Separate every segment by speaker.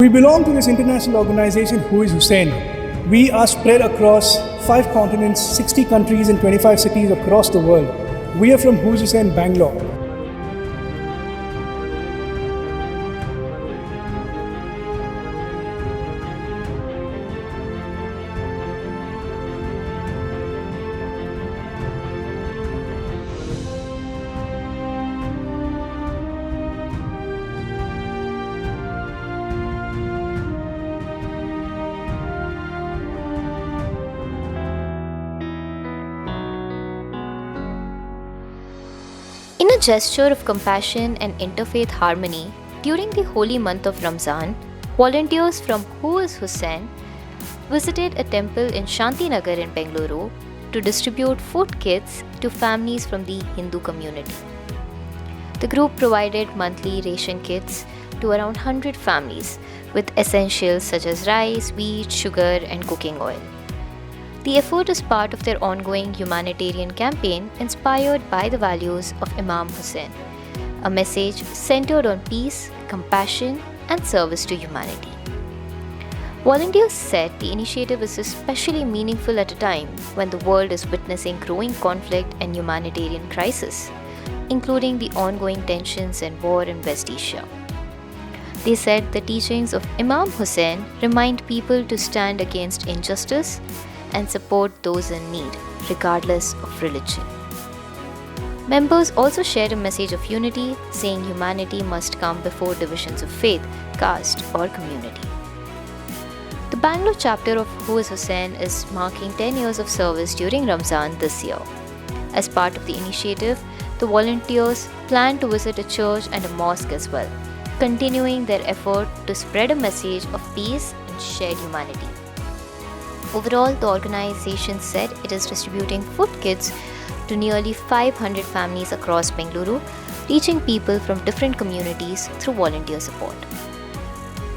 Speaker 1: We belong to this international organization, Who Is Hussain. We are spread across 5 continents, 60 countries and 25 cities across the world. We are from Who Is Hussain, Bangalore.
Speaker 2: In a gesture of compassion and interfaith harmony, during the holy month of Ramzan, volunteers from Who Is Hussain visited a temple in Shantinagar in Bengaluru to distribute food kits to families from the Hindu community. The group provided monthly ration kits to around 100 families with essentials such as rice, wheat, sugar, and cooking oil. The effort is part of their ongoing humanitarian campaign inspired by the values of Imam Hussain, a message centered on peace, compassion, and service to humanity. Volunteers said the initiative is especially meaningful at a time when the world is witnessing growing conflict and humanitarian crisis, including the ongoing tensions and war in West Asia. They said the teachings of Imam Hussain remind people to stand against injustice and support those in need, regardless of religion. Members also shared a message of unity, saying humanity must come before divisions of faith, caste, or community. The Bangalore chapter of Who Is Hussain is marking 10 years of service during Ramzan this year. As part of the initiative, the volunteers plan to visit a church and a mosque as well, continuing their effort to spread a message of peace and shared humanity. Overall, the organization said it is distributing food kits to nearly 500 families across Bengaluru, reaching people from different communities through volunteer support.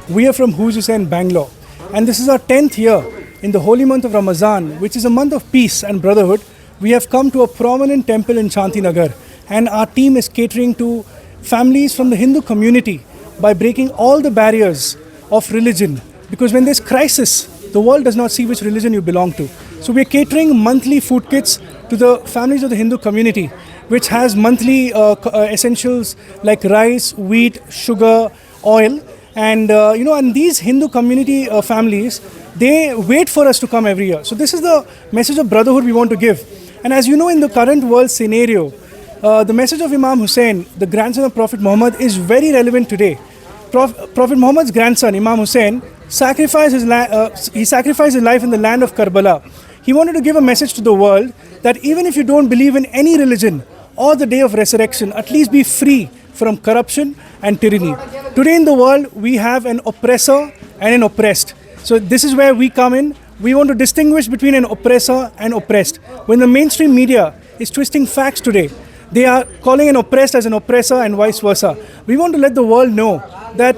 Speaker 1: We are from Who Is Hussain, Bangalore, and this is our 10th year in the holy month of Ramzan, which is a month of peace and brotherhood. We have come to a prominent temple in Shantinagar, and our team is catering to families from the Hindu community by breaking all the barriers of religion, because when there's crisis, the world does not see which religion you belong to. So we are catering monthly food kits to the families of the Hindu community, which has monthly essentials like rice, wheat, sugar, oil. And and these Hindu community families, they wait for us to come every year. So this is the message of brotherhood we want to give. And as you know, in the current world scenario, the message of Imam Hussain, the grandson of Prophet Muhammad, is very relevant today. Prophet Muhammad's grandson, Imam Hussain, sacrificed his life in the land of Karbala. He wanted to give a message to the world that even if you don't believe in any religion or the day of resurrection, at least be free from corruption and tyranny. Today in the world, we have an oppressor and an oppressed. So this is where we come in. We want to distinguish between an oppressor and oppressed. When the mainstream media is twisting facts today, they are calling an oppressed as an oppressor and vice versa. We want to let the world know that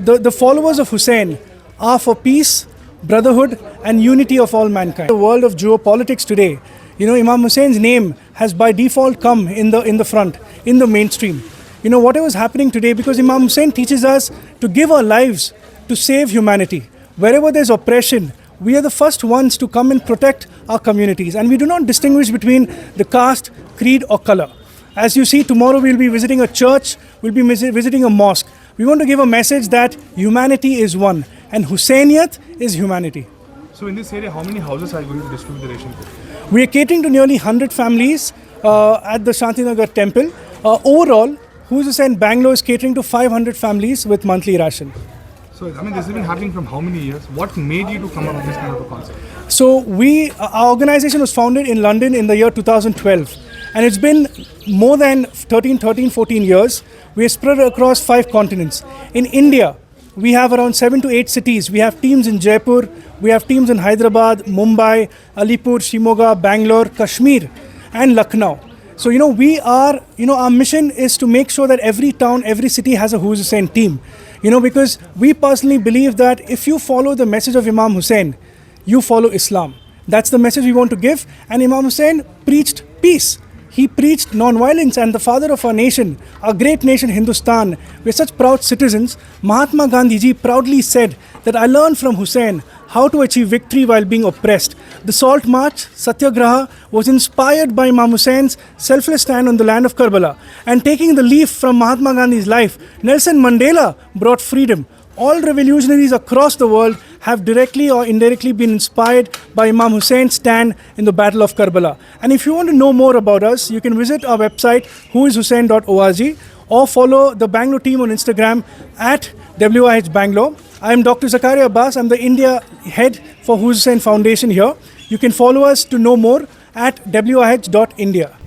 Speaker 1: the followers of Hussain are for peace, brotherhood, and unity of all mankind. The world of geopolitics today, Imam Hussein's name has by default come in the front, in the mainstream. Whatever is happening today, because Imam Hussain teaches us to give our lives to save humanity. Wherever there's oppression, we are the first ones to come and protect our communities. And we do not distinguish between the caste, creed, or color. As you see, tomorrow we'll be visiting a church, we'll be visiting a mosque. We want to give a message that humanity is one, and Hussainiyat is humanity.
Speaker 3: So in this area, how many houses are you going to distribute the ration to?
Speaker 1: We are catering to nearly 100 families at the Shantinagar temple. Overall, Who Is Hussain Bangalore is catering to 500 families with monthly ration.
Speaker 3: So, this has been happening from how many years? What made you to come up with this kind of a concept?
Speaker 1: So our organization was founded in London in the year 2012. And it's been more than 14 years. We are spread across 5 continents. In India, we have around 7 to 8 cities. We have teams in Jaipur, we have teams in Hyderabad, Mumbai, Alipur, Shimoga, Bangalore, Kashmir, and Lucknow. So, our mission is to make sure that every town, every city has a Who Is Hussain team. Because we personally believe that if you follow the message of Imam Hussain, you follow Islam. That's the message we want to give. And Imam Hussain preached peace. He preached non-violence, and the father of our nation, our great nation Hindustan, we're such proud citizens. Mahatma Gandhi ji proudly said that I learned from Hussain how to achieve victory while being oppressed. The Salt March, Satyagraha, was inspired by Imam Hussein's selfless stand on the land of Karbala. And taking the leaf from Mahatma Gandhi's life, Nelson Mandela brought freedom. All revolutionaries across the world have directly or indirectly been inspired by Imam Hussein's stand in the Battle of Karbala. And if you want to know more about us, you can visit our website whoishussain.org or follow the Bangalore team on Instagram at WIH Bangalore. I am Dr. Zakaria Abbas. I'm the India head for Who Is Hussain Foundation here. You can follow us to know more at wih.india.